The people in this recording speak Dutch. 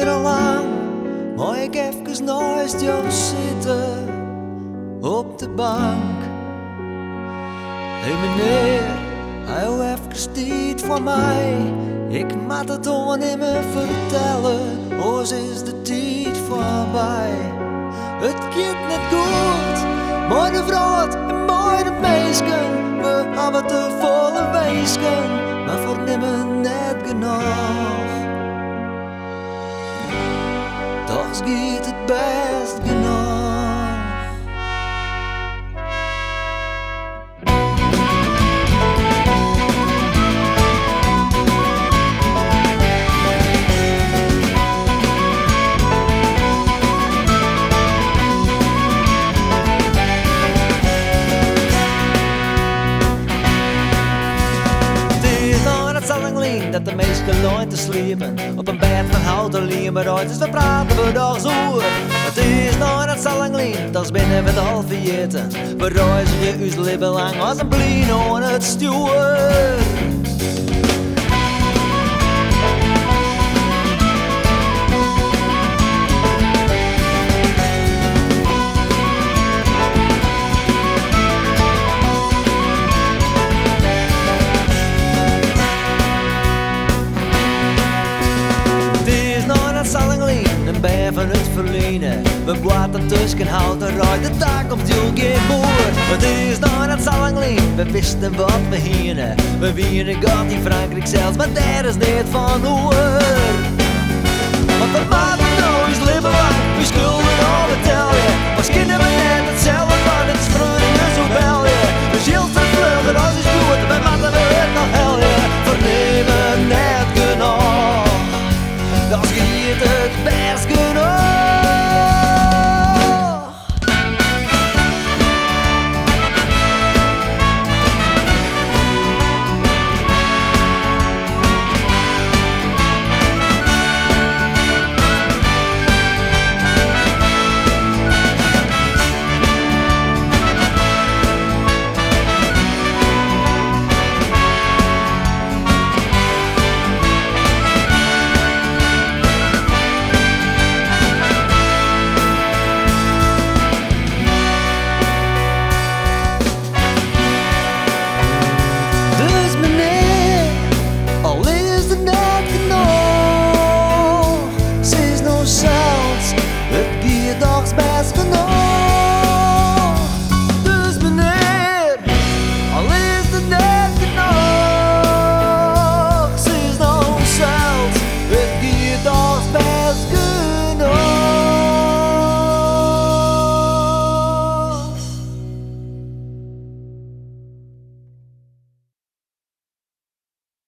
urenlang mag ik even naast jou zitten op de bank. Hé meneer, hou even tijd voor mij. Ik moet het gewoon niet meer vertellen, anders is de tijd voorbij. Het gaat niet goed, maar de vrouw en maar de meisken. We hebben te volle weesken, maar voor nimmer net genoeg. Toch gaat het best genoeg. Dat de meesten nooit te sliepen op een bed van hout alleen maar uit. Dus we praten we dag zo. Het is nog net zo lang lief, als binnen we het al vergeten. We reizen je ons leven lang als een blien aan het stuur. Van het verleden, we blaten tussen hout en ruit, de dag komt heel geen boer. Het is nog net zo lang geleden, we wisten wat we hieren. We wieren God in Frankrijk zelfs, maar daar is niet van hoor. Want we maken nou eens leven lang, we schulden al betalen, als kinderen net hetzelfde.